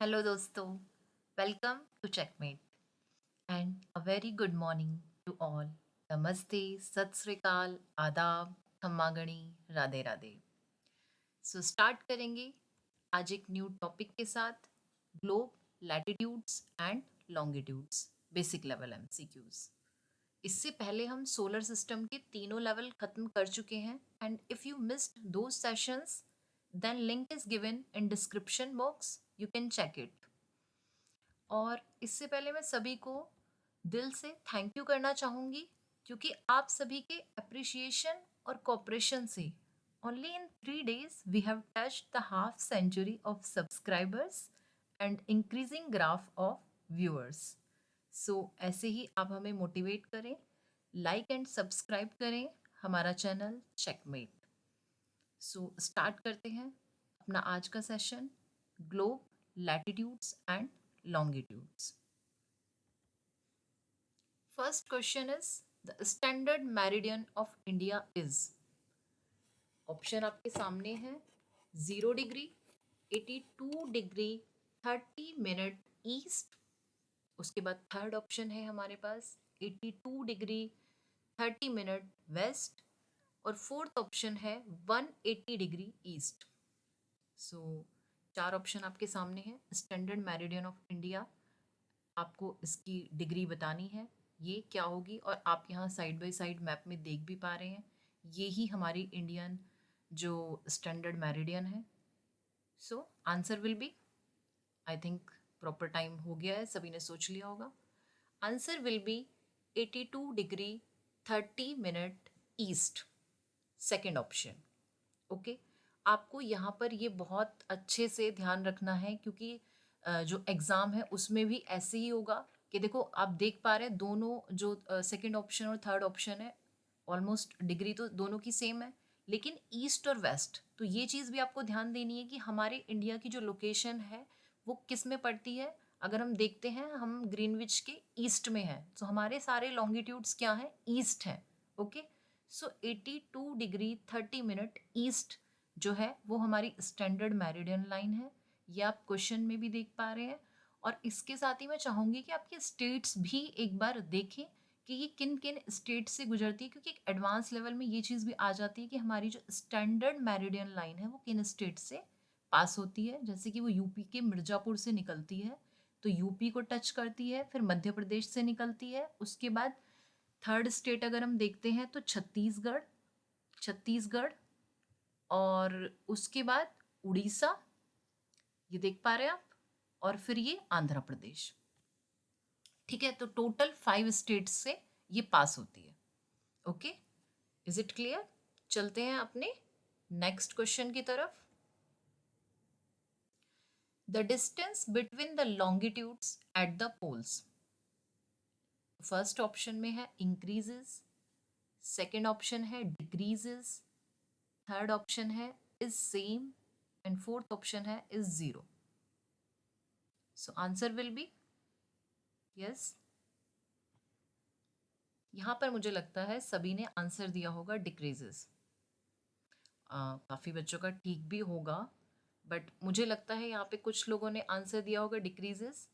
Hello दोस्तों, welcome to Checkmate and a very good morning to all. नमस्ते, सत श्री अकाल, आदाब, खम्मा गणी, राधे राधे। सो स्टार्ट करेंगे आज एक न्यू टॉपिक के साथ, globe, latitudes and longitudes, basic level MCQs. इससे पहले हम सोलर सिस्टम के तीनों लेवल खत्म कर चुके हैं and if you missed those sessions then link is given in description box, you can check it. और इससे पहले मैं सभी को दिल से थैंक यू करना चाहूँगी क्योंकि आप सभी के अप्रिशिएशन और कोऑपरेशन से only in 3 days we have touched the half century of subscribers and increasing graph of viewers. So ऐसे ही आप हमें मोटिवेट करें, लाइक एंड सब्सक्राइब करें हमारा चैनल चेकमेट। सो स्टार्ट करते हैं अपना आज का session, globe, latitudes and longitudes. First question is the standard meridian of India is. Option आपके सामने है, 0 डिग्री, 82 डिग्री, 30 मिनट ईस्ट। उसके बाद थर्ड ऑप्शन है हमारे पास 82 डिग्री, 30 मिनट वेस्ट। और फोर्थ ऑप्शन है 180 डिग्री ईस्ट। सो चार ऑप्शन आपके सामने हैं। स्टैंडर्ड मेरिडियन ऑफ इंडिया, आपको इसकी डिग्री बतानी है, ये क्या होगी। और आप यहाँ साइड बाय साइड मैप में देख भी पा रहे हैं, ये ही हमारी इंडियन जो स्टैंडर्ड मेरिडियन है। सो answer will B, I think proper time हो गया है, सभी ने सोच लिया होगा। Answer will B 82 degree 30 minute east, second option. Okay, आपको यहाँ पर ये बहुत अच्छे से ध्यान रखना है क्योंकि जो एग्ज़ाम है उसमें भी ऐसे ही होगा कि देखो आप देख पा रहे हैं दोनों जो सेकंड ऑप्शन और थर्ड ऑप्शन है, ऑलमोस्ट डिग्री तो दोनों की सेम है, लेकिन ईस्ट और वेस्ट, तो ये चीज़ भी आपको ध्यान देनी है कि हमारे इंडिया की जो लोकेशन है वो किस में पड़ती है। अगर हम देखते हैं हम ग्रीनविच के ईस्ट में हैं, तो हमारे सारे लॉन्गिट्यूड्स क्या हैं, ईस्ट हैं। ओके, सो 82 डिग्री 30 मिनट ईस्ट जो है वो हमारी स्टैंडर्ड मेरिडियन लाइन है। ये आप क्वेश्चन में भी देख पा रहे हैं। और इसके साथ ही मैं चाहूँगी कि आपके स्टेट्स भी एक बार देखें कि ये किन किन स्टेट से गुजरती है, क्योंकि एक एडवांस लेवल में ये चीज़ भी आ जाती है कि हमारी जो स्टैंडर्ड मेरिडियन लाइन है वो किन स्टेट से पास होती है। जैसे कि वो यूपी के मिर्ज़ापुर से निकलती है, तो यूपी को टच करती है, फिर मध्य प्रदेश से निकलती है, उसके बाद थर्ड स्टेट अगर हम देखते हैं तो छत्तीसगढ़, छत्तीसगढ़, और उसके बाद उड़ीसा, ये देख पा रहे हैं आप, और फिर ये आंध्र प्रदेश। ठीक है, तो टोटल 5 स्टेट्स से ये पास होती है। Okay, is it clear? चलते हैं अपने नेक्स्ट क्वेश्चन की तरफ। The distance between the longitudes at the poles. First option में है इंक्रीजेस, सेकेंड ऑप्शन है डिक्रीजेस, थर्ड ऑप्शन है is same, and fourth option है is zero. So answer will be yes. यहाँ पर मुझे लगता है सभी ने आंसर दिया होगा डिक्रीजेस। काफ़ी बच्चों का ठीक भी होगा, बट मुझे लगता है यहाँ पे कुछ लोगों ने आंसर दिया होगा डिक्रीजेस।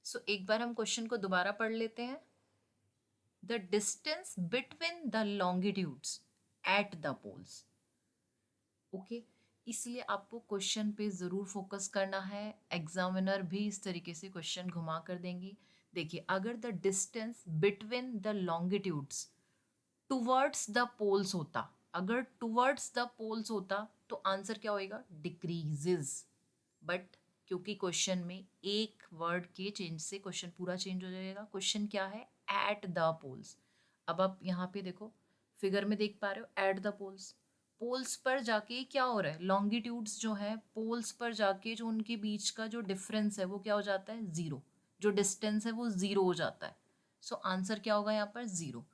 सो एक बार हम क्वेश्चन को दोबारा पढ़ लेते हैं। The distance between the longitudes at the poles. Okay, इसलिए आपको क्वेश्चन पे ज़रूर फोकस करना है। एग्जामिनर भी इस तरीके से क्वेश्चन घुमा कर देंगी। देखिए, अगर the distance between the longitudes towards the poles होता, अगर टुवर्ड्स द पोल्स होता तो आंसर क्या होएगा, डिक्रीजेज। बट क्योंकि क्वेश्चन में एक वर्ड के चेंज से क्वेश्चन पूरा चेंज हो जाएगा। क्वेश्चन क्या है, एट द पोल्स। अब आप यहाँ पे देखो, फिगर में देख पा रहे हो एट द पोल्स, पोल्स पर जाके क्या हो रहा है, लॉन्गिट्यूड्स जो है पोल्स पर जाके जो उनके बीच का जो डिफरेंस है वो क्या हो जाता है, ज़ीरो। जो डिस्टेंस है वो ज़ीरो हो जाता है। सो आंसर क्या होगा यहाँ पर, ज़ीरो।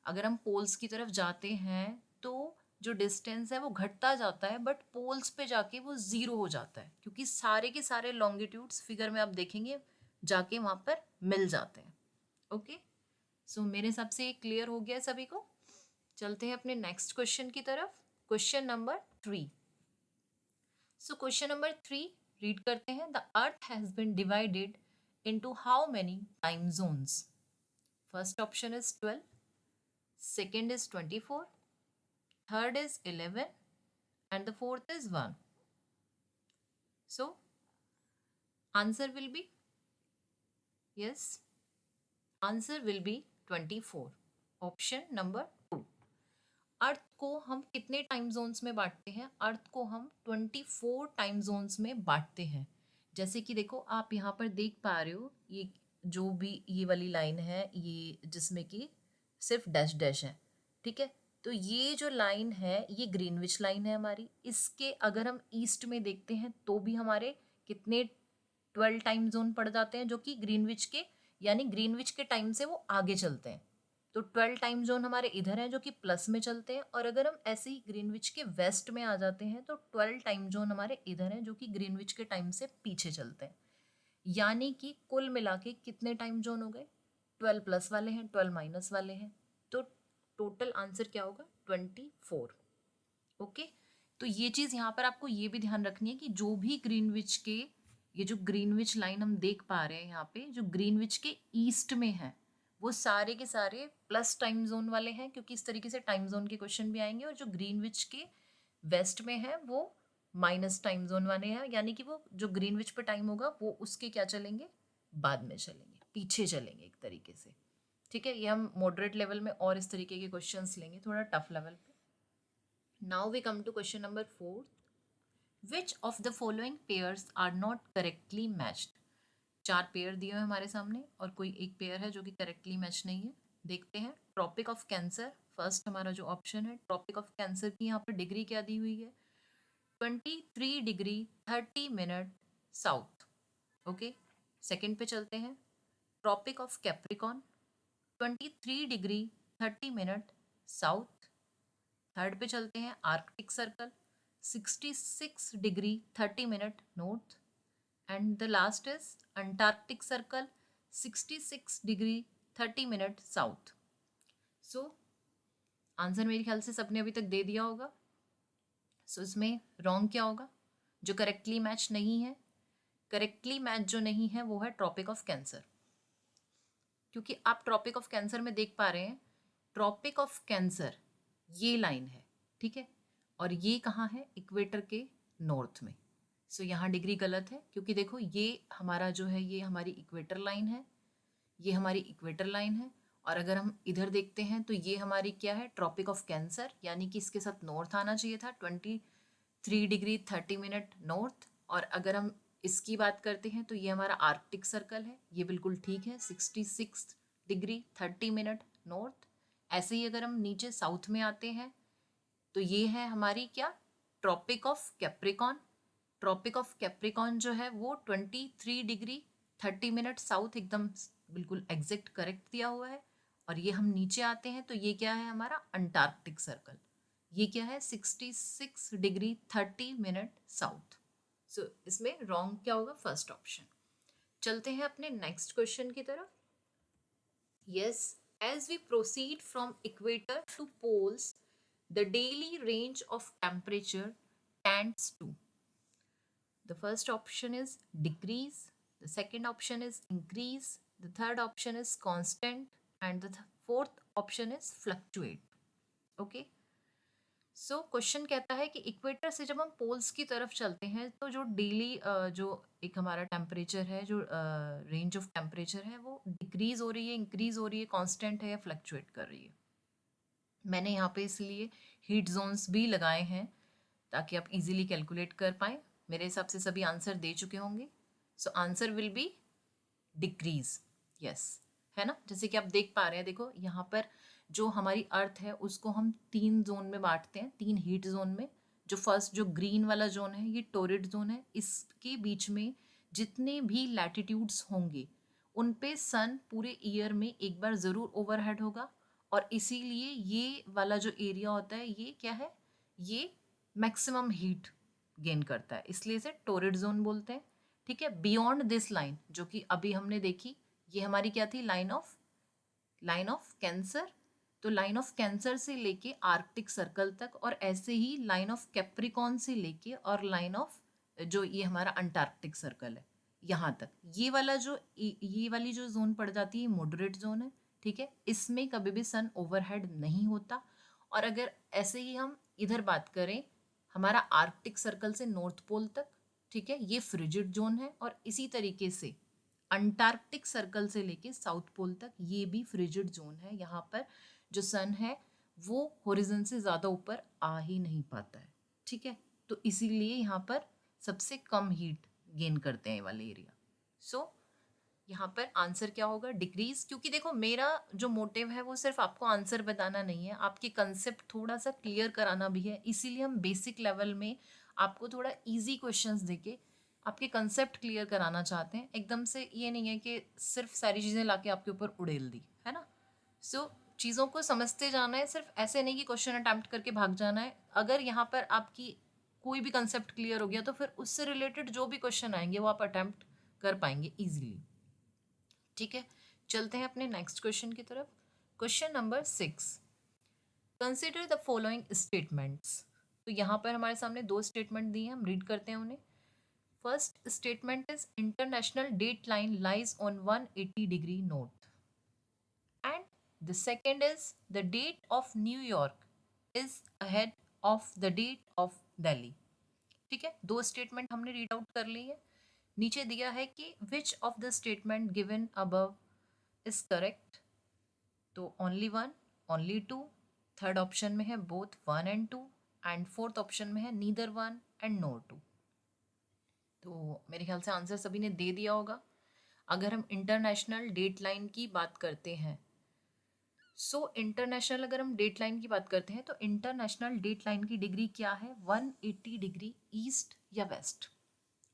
अगर हम पोल्स की तरफ जाते हैं तो जो डिस्टेंस है वो घटता जाता है, बट पोल्स पे जाके वो ज़ीरो हो जाता है, क्योंकि सारे के सारे लॉन्गिट्यूड्स फिगर में आप देखेंगे जाके वहाँ पर मिल जाते हैं। ओके, सो मेरे हिसाब से ये क्लियर हो गया सभी को। चलते हैं अपने नेक्स्ट क्वेश्चन की तरफ, question number 3। So question number 3, read करते हैं, the earth has been divided into how many time zones? First option is 12, second is 24, third is 11 and the fourth is 1. So answer will be, yes, answer will be 24, option number 2. अर्थ को हम कितने time zones में बांटते हैं? अर्थ को हम 24 time zones में बांटते हैं। जैसे कि देखो आप यहाँ पर देख पा रहे हो, ये जो भी ये वाली लाइन है, ये जिसमें कि सिर्फ डैश डैश है, ठीक है। तो ये जो लाइन है ये ग्रीनविच लाइन है हमारी। इसके अगर हम ईस्ट में देखते हैं तो भी हमारे कितने 12 टाइम जोन पड़ जाते हैं, जो कि ग्रीनविच के, यानी ग्रीनविच के टाइम से वो आगे चलते हैं। तो 12 टाइम जोन हमारे इधर हैं जो कि प्लस में चलते हैं, और अगर हम ऐसे ही ग्रीनविच के वेस्ट में आ जाते हैं तो 12 टाइम जोन हमारे इधर हैं जो कि ग्रीनविच के टाइम से पीछे चलते हैं। यानी कि कुल मिला के कितने टाइम जोन हो गए? 12 प्लस वाले हैं, 12 माइनस वाले हैं, तो टोटल आंसर क्या होगा? 24। ओके, तो ये चीज़ यहाँ पर आपको ये भी ध्यान रखनी है कि जो भी ग्रीनविच के, ये जो ग्रीनविच लाइन हम देख पा रहे हैं यहाँ पे, जो ग्रीनविच के ईस्ट में है वो सारे के सारे प्लस टाइम जोन वाले हैं, क्योंकि इस तरीके से टाइम जोन के क्वेश्चन भी आएंगे। और जो ग्रीनविच के वेस्ट में है वो माइनस टाइम जोन वाले हैं, यानी कि वो जो ग्रीनविच पे टाइम होगा वो उसके क्या चलेंगे? बाद में चलेंगे, पीछे चलेंगे एक तरीके से। ठीक है, ये हम मॉडरेट लेवल में और इस तरीके के क्वेश्चंस लेंगे, थोड़ा टफ लेवल पे। Now we come to question number 4, which of the following pairs are not correctly matched? 4 pair दिए हुए हमारे सामने और कोई एक पेयर है जो कि करेक्टली मैच नहीं है। देखते हैं। ट्रॉपिक ऑफ कैंसर, फर्स्ट हमारा जो ऑप्शन है, ट्रॉपिक ऑफ कैंसर की यहाँ पर डिग्री क्या दी हुई है? 23 degree 30 minute south. Okay, second पे चलते हैं। Tropic of Capricorn, 23 degree 30 minute south. Third पे चलते हैं। Arctic Circle, 66 degree 30 minute north. And the last is Antarctic Circle, 66 degree 30 minute south. So answer मेरे ख्याल से सबने अभी तक दे दिया होगा। सो इसमें रॉन्ग क्या होगा? जो करेक्टली मैच नहीं है, करेक्टली मैच जो नहीं है वो है ट्रॉपिक ऑफ कैंसर, क्योंकि आप ट्रॉपिक ऑफ कैंसर में देख पा रहे हैं, ट्रॉपिक ऑफ कैंसर ये लाइन है, ठीक है, और ये कहाँ है? इक्वेटर के नॉर्थ में। सो यहाँ डिग्री गलत है, क्योंकि देखो ये हमारा जो है ये हमारी इक्वेटर लाइन है, ये हमारी इक्वेटर लाइन है, और अगर हम इधर देखते हैं तो ये हमारी क्या है? ट्रॉपिक ऑफ कैंसर, यानी कि इसके साथ नॉर्थ आना चाहिए था, 23 डिग्री 30 मिनट नॉर्थ। और अगर हम इसकी बात करते हैं तो ये हमारा आर्कटिक सर्कल है, ये बिल्कुल ठीक है, 66 डिग्री 30 मिनट नॉर्थ। ऐसे ही अगर हम नीचे साउथ में आते हैं तो ये है हमारी क्या? Tropic of Capricorn. Tropic of Capricorn जो है वो 23 डिग्री 30 मिनट साउथ, एकदम बिल्कुल एग्जैक्ट करेक्ट दिया हुआ है। और ये हम नीचे आते हैं तो ये क्या है? हमारा अंटार्कटिक सर्कल, ये क्या है? 66 डिग्री 30 मिनट साउथ। सो इसमें रॉन्ग क्या होगा? First option. चलते हैं अपने नेक्स्ट क्वेश्चन की तरफ। Yes, as we proceed from equator to poles the daily range of temperature tends to. The first option is decrease, the second option is increase, the third option is constant, and the fourth option is fluctuate. Okay, so question कहता है कि equator से जब हम poles की तरफ चलते हैं तो जो डेली जो एक हमारा टेम्परेचर है, जो रेंज ऑफ टेम्परेचर है, वो डिक्रीज हो रही है, इंक्रीज हो रही है, कांस्टेंट है या फ्लक्चुएट कर रही है। मैंने यहाँ पे इसलिए हीट जोन्स भी लगाए हैं ताकि आप इजीली कैलकुलेट कर पाएँ। मेरे हिसाब से सभी आंसर दे चुके होंगे। सो answer will be decrease, yes, है ना। जैसे कि आप देख पा रहे हैं, देखो यहाँ पर जो हमारी अर्थ है उसको हम 3 जोन में बांटते हैं, 3 हीट जोन में। जो फर्स्ट जो ग्रीन वाला जोन है ये टोरिड जोन है, इसके बीच में जितने भी लैटिट्यूड्स होंगे उन पे सन पूरे ईयर में एक बार ज़रूर ओवरहेड होगा, और इसीलिए ये वाला जो एरिया होता है ये क्या है? ये मैक्सिमम हीट गेन करता है, इसलिए इसे टोरिड जोन बोलते हैं। ठीक है, बियॉन्ड दिस लाइन जो कि अभी हमने देखी, ये हमारी क्या थी? Line of cancer. तो लाइन ऑफ कैंसर से लेके आर्कटिक सर्कल तक, और ऐसे ही लाइन ऑफ कैप्रिकॉन से लेके और लाइन ऑफ जो ये हमारा अंटार्कटिक सर्कल है यहाँ तक, ये वाली जो जोन पड़ जाती है मॉडरेट जोन है, ठीक है। इसमें कभी भी सन ओवरहेड नहीं होता। और अगर ऐसे ही हम इधर बात करें हमारा आर्कटिक सर्कल से नॉर्थ पोल तक, ठीक है, ये फ्रिजिड जोन है। और इसी तरीके से अंटार्कटिक सर्कल से लेके साउथ पोल तक ये भी फ्रिजिड जोन है। यहाँ पर जो सन है वो होरिजन से ज़्यादा ऊपर आ ही नहीं पाता है, ठीक है। तो इसीलिए यहाँ पर सबसे कम हीट गेन करते हैं ये वाले एरिया। सो यहाँ पर आंसर क्या होगा, डिक्रीज। क्योंकि देखो मेरा जो मोटिव है वो सिर्फ आपको आंसर बताना नहीं है, आपके कंसेप्ट थोड़ा सा क्लियर कराना भी है। इसीलिए हम बेसिक लेवल में आपको थोड़ा इजी क्वेश्चंस देके आपके कंसेप्ट क्लियर कराना चाहते हैं। एकदम से ये नहीं है कि सिर्फ सारी चीज़ें लाके आपके ऊपर उड़ेल दी, है ना। सो चीज़ों को समझते जाना है, सिर्फ ऐसे नहीं कि क्वेश्चन अटैम्प्ट करके भाग जाना है। अगर यहाँ पर आपकी कोई भी कंसेप्ट क्लियर हो गया तो फिर उससे रिलेटेड जो भी क्वेश्चन आएंगे वो आप अटैम्प्ट कर पाएंगे ईजिली, ठीक है। चलते हैं अपने नेक्स्ट क्वेश्चन की तरफ। Question number 6, consider the following statements. तो यहाँ पर हमारे सामने दो स्टेटमेंट दिए हैं, हम रीड करते हैं उन्हें। First statement is International Date Line lies on 180 degree north, and the second is the date of New York is ahead of the date of Delhi, ठीक है। दो स्टेटमेंट हमने रीड आउट कर ली है। नीचे दिया है कि which of the statement given above is correct. तो only one, only two, third option में है both 1 and 2, and fourth option में है नीदर 1 and no 2। तो मेरे ख्याल से आंसर सभी ने दे दिया होगा। अगर हम इंटरनेशनल डेट लाइन की बात करते हैं, इंटरनेशनल अगर हम डेट लाइन की बात करते हैं तो इंटरनेशनल डेट लाइन की डिग्री क्या है, 180 डिग्री ईस्ट या वेस्ट।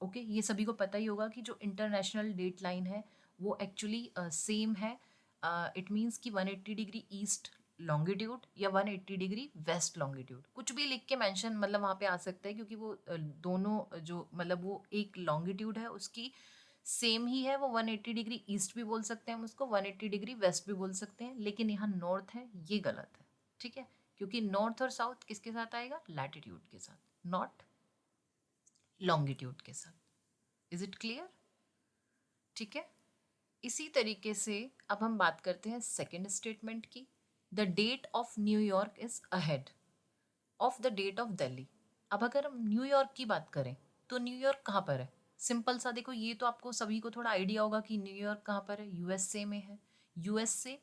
ओके, ये सभी को पता ही होगा कि जो इंटरनेशनल डेट लाइन है वो एक्चुअली सेम है। इट मीन्स कि 180 डिग्री ईस्ट लॉन्गिट्यूड या 180 डिग्री वेस्ट लॉन्गिट्यूड, कुछ भी लिख के मेंशन मतलब वहाँ पे आ सकता है, क्योंकि वो दोनों जो मतलब वो एक लॉन्गिट्यूड है उसकी सेम ही है। वो 180 डिग्री ईस्ट भी बोल सकते हैं हम उसको, 180 डिग्री वेस्ट भी बोल सकते हैं, लेकिन यहाँ नॉर्थ है ये गलत है, ठीक है। क्योंकि नॉर्थ और साउथ किसके साथ आएगा, लैटिट्यूड के साथ, नॉट लॉन्गिट्यूड के साथ। इज इट क्लियर, ठीक है। इसी तरीके से अब हम बात करते हैं सेकेंड स्टेटमेंट की। The date of New York is ahead of the date of Delhi. अब अगर हम न्यूयॉर्क की बात करें तो न्यूयॉर्क कहाँ पर है, सिंपल सा देखो, ये तो आपको सभी को थोड़ा आइडिया होगा कि न्यूयॉर्क कहाँ पर है, यूएसए में है। यूएसए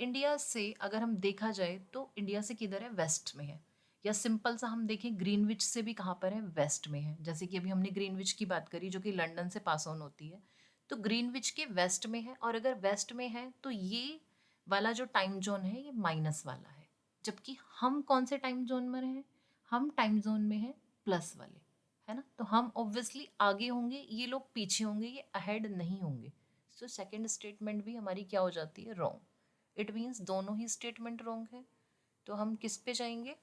इंडिया से अगर हम देखा जाए तो इंडिया से किधर है, वेस्ट में है। या सिंपल सा हम देखें ग्रीनविच से भी कहाँ पर है, वेस्ट में है। जैसे कि अभी हमने ग्रीनविच की बात करी जो कि लंदन से पास ऑन होती है, तो ग्रीनविच के वेस्ट में है। और अगर वेस्ट में है तो ये वाला जो टाइम जोन है ये माइनस वाला है, जबकि हम कौन से टाइम जोन में हैं, हम टाइम जोन में हैं प्लस वाले, है ना। तो हम ऑब्वियसली आगे होंगे, ये लोग पीछे होंगे, ये अहेड नहीं होंगे। सो सेकंड स्टेटमेंट भी हमारी क्या हो जाती है, रॉन्ग। इट मीन्स दोनों ही स्टेटमेंट रॉन्ग है। तो हम किस पे जाएंगे,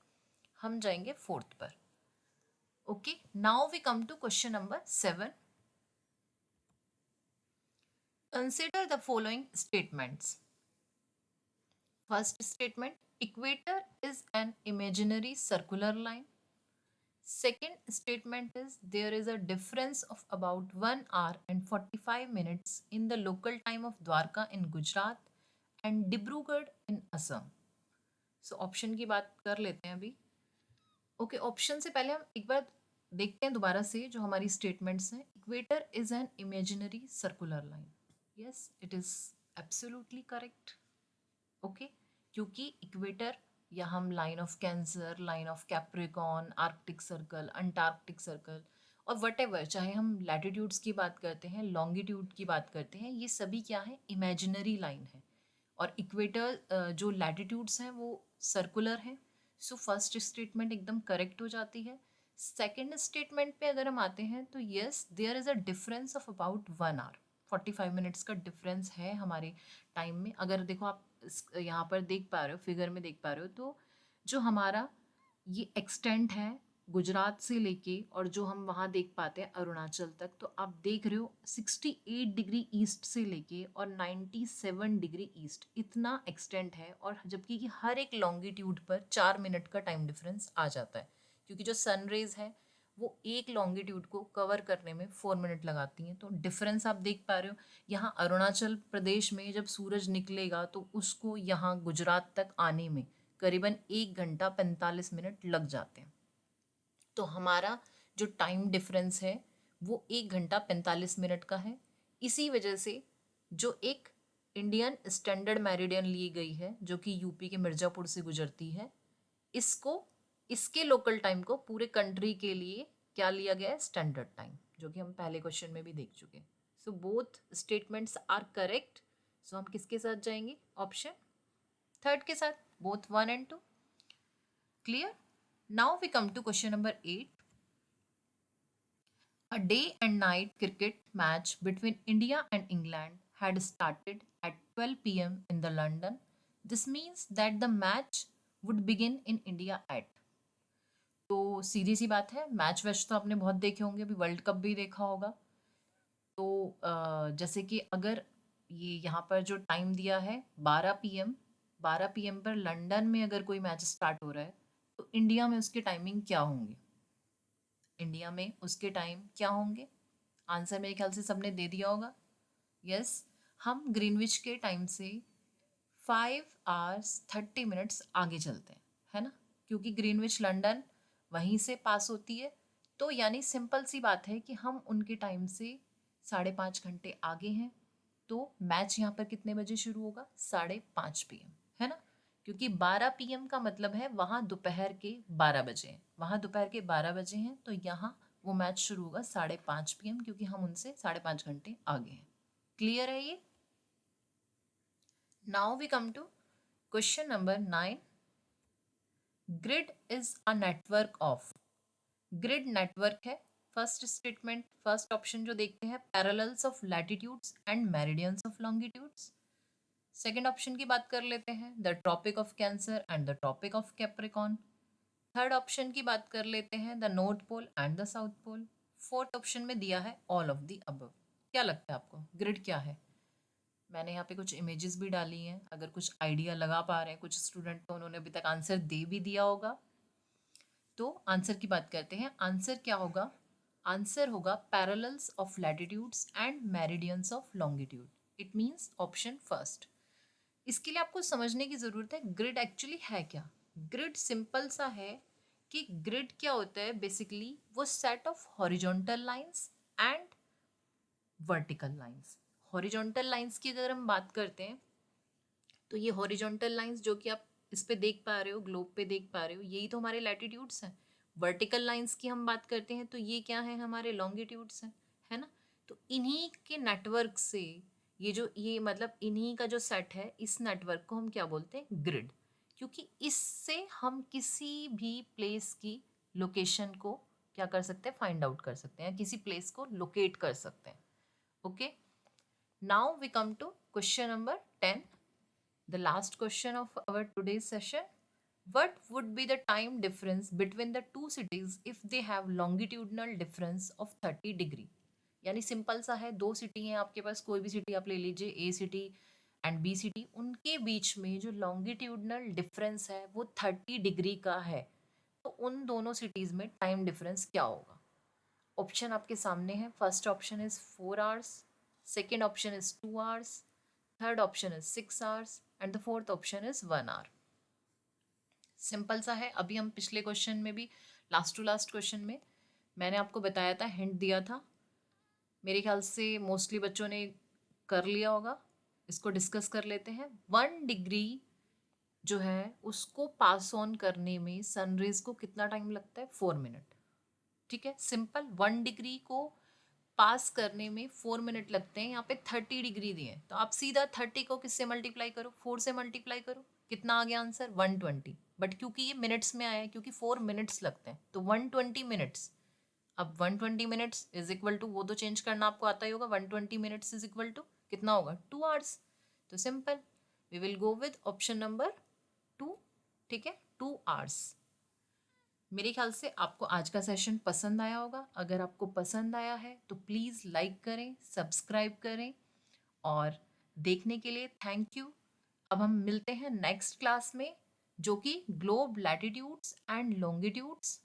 हम जाएंगे फोर्थ पर। Okay, now we come to question number 7। Consider the following statements. First statement, equator is an imaginary circular line. Second statement is there is a difference of about 1 hour and 45 minutes in the local time of Dwarka in Gujarat and Dibrugarh in Assam. So option की बात कर लेते हैं अभी। Okay, option से पहले हम एक बार देखते हैं दोबारा से जो हमारी स्टेटमेंट्स हैं। Equator is an imaginary circular line, yes it is absolutely correct. Okay, क्योंकि इक्वेटर या हम line of cancer, line of Capricorn, Arctic circle, Antarctic circle और वट एवर, चाहे हम लैटिट्यूड्स की बात करते हैं, लॉन्गिट्यूड की बात करते हैं, ये सभी क्या है, इमेजिनरी लाइन है। और इक्वेटर जो लैटिट्यूड्स हैं वो सर्कुलर हैं। सो फर्स्ट स्टेटमेंट एकदम करेक्ट हो जाती है। सेकेंड स्टेटमेंट पे अगर हम आते हैं तो yes there is a difference of about 1 hour, 45 minutes का डिफरेंस है हमारे टाइम में। अगर देखो आप यहाँ पर देख पा रहे हो, फिगर में देख पा रहे हो, तो जो हमारा ये एक्सटेंट है गुजरात से लेके और जो हम वहाँ देख पाते हैं अरुणाचल तक, तो आप देख रहे हो 68 डिग्री ईस्ट से लेके और 97 डिग्री ईस्ट, इतना एक्सटेंट है। और जबकि कि हर एक लॉन्गिट्यूड पर 4 मिनट का टाइम डिफरेंस आ जाता है, क्योंकि जो सन रेज है वो एक लॉन्गिट्यूड को कवर करने में 4 मिनट लगाती हैं। तो डिफरेंस आप देख पा रहे हो, यहाँ अरुणाचल प्रदेश में जब सूरज निकलेगा तो उसको यहाँ गुजरात तक आने में करीबन 1 घंटा 45 मिनट लग जाते हैं। तो हमारा जो टाइम डिफरेंस है वो 1 घंटा 45 मिनट का है। इसी वजह से जो एक इंडियन स्टैंडर्ड मेरिडियन ली गई है जो कि यूपी के मिर्ज़ापुर से गुजरती है, इसको इसके लोकल टाइम को पूरे कंट्री के लिए क्या लिया गया है, स्टैंडर्ड टाइम, जो कि हम पहले क्वेश्चन में भी देख चुके हैं। So both statements are correct. So हम किसके साथ जाएंगे, ऑप्शन थर्ड के साथ, both 1 and 2। Clear. Now we come to question number 8। A day and night cricket match between India and England had started at 12 p.m. in the London. This means that the match would begin in India at। तो सीधी सी बात है, match वैच तो आपने बहुत देखे होंगे, अभी world cup भी देखा होगा। तो जैसे कि अगर ये यहाँ पर जो टाइम दिया है 12 पीएम, 12 पीएम पर लंदन में अगर कोई मैच स्टार्ट हो रहा है तो इंडिया में उसके टाइमिंग क्या होंगे, इंडिया में उसके टाइम क्या होंगे। आंसर मेरे ख्याल से सबने दे दिया होगा। यस, हम ग्रीनविच के टाइम से 5 hours 30 minutes आगे चलते हैं, है ना, क्योंकि ग्रीनविच लंदन वहीं से पास होती है। तो यानी सिंपल सी बात है कि हम उनके टाइम से 5.5 घंटे आगे हैं। तो मैच यहाँ पर कितने बजे शुरू होगा, 5:30 PM, है ना, क्योंकि 12 PM का मतलब है वहाँ दोपहर के 12 बजे हैं, वहाँ दोपहर के 12 बजे हैं, तो यहाँ वो मैच शुरू होगा 5:30 PM, क्योंकि हम उनसे 5.5 घंटे आगे हैं। क्लियर है ये। Now we come to question number 9। Grid is a network of. Grid network है। फर्स्ट स्टेटमेंट, फर्स्ट ऑप्शन जो देखते हैं, parallels of latitudes and meridians of longitudes. Second option की बात कर लेते हैं, the Tropic of Cancer and the Tropic of Capricorn. Third option की बात कर लेते हैं, the North Pole and the South Pole. Fourth option में दिया है ऑल ऑफ द अबव। क्या लगता है आपको ग्रिड क्या है। मैंने यहाँ पे कुछ इमेजेस भी डाली हैं, अगर कुछ आइडिया लगा पा रहे हैं कुछ स्टूडेंट तो उन्होंने अभी तक आंसर दे भी दिया होगा। तो आंसर की बात करते हैं, आंसर क्या होगा, आंसर होगा parallels of latitudes and meridians of longitude. It means option first. इसके लिए आपको समझने की ज़रूरत है ग्रिड एक्चुअली है क्या। ग्रिड सिंपल सा है कि ग्रिड क्या होता है, बेसिकली वो set of horizontal lines and vertical lines. Horizontal lines की अगर हम बात करते हैं तो ये हॉरिजॉन्टल लाइंस जो कि आप इस पे देख पा रहे हो, ग्लोब पे देख पा रहे हो, यही तो हमारे लैटिट्यूड्स हैं। वर्टिकल लाइंस की हम बात करते हैं तो ये क्या है, हमारे लॉन्गिट्यूड्स हैं, है ना। तो इन्हीं के नेटवर्क से ये मतलब इन्हीं का जो सेट है, इस नेटवर्क को हम क्या बोलते हैं, ग्रिड। क्योंकि इससे हम किसी भी प्लेस की लोकेशन को क्या कर सकते हैं, फाइंड आउट कर सकते हैं, किसी प्लेस को लोकेट कर सकते हैं। Okay, now we come to question number 10, the last question of our today's session. What would be the time difference between the two cities if they have longitudinal difference of 30 degree। यानी simple सा है, दो city हैं आपके पास, कोई भी city आप ले लीजिए, ए सिटी एंड बी सिटी, उनके बीच में जो लॉन्गिट्यूडनल डिफरेंस है वो 30 डिग्री का है। तो उन दोनों सिटीज़ में टाइम डिफरेंस क्या होगा। ऑप्शन आपके सामने है। First option is 4 hours, second option is 2 hours, third option is 6 hours and the fourth option is 1 hour। Simple सा है। अभी हम पिछले क्वेश्चन में भी, लास्ट टू लास्ट क्वेश्चन में मैंने आपको बताया था, हिंट दिया था, मेरे ख्याल से मोस्टली बच्चों ने कर लिया होगा। इसको डिस्कस कर लेते हैं। 1 डिग्री जो है उसको पास ऑन करने में सनरेज को कितना टाइम लगता है, 4 मिनट। ठीक है, सिंपल। 1 डिग्री को पास करने में 4 मिनट लगते हैं। यहाँ पे 30 डिग्री दिए, तो आप सीधा 30 को किससे मल्टीप्लाई करो, 4 से मल्टीप्लाई करो, कितना आ गया आंसर, 120। बट क्योंकि ये मिनट्स में आया है, क्योंकि 4 मिनट्स लगते हैं, तो 120 मिनट्स। अब 120 मिनट्स इज इक्वल टू, वो तो चेंज करना आपको आता ही होगा, 120 मिनट्स इज इक्वल टू कितना होगा, 2 hours। तो simple, we will go with option number 2। ठीक है, 2 hours। मेरे ख्याल से आपको आज का सेशन पसंद आया होगा। अगर आपको पसंद आया है तो प्लीज़ लाइक करें, सब्सक्राइब करें, और देखने के लिए थैंक यू। अब हम मिलते हैं नेक्स्ट क्लास में, जो कि ग्लोब लैटिट्यूड्स एंड लॉन्गिट्यूड्स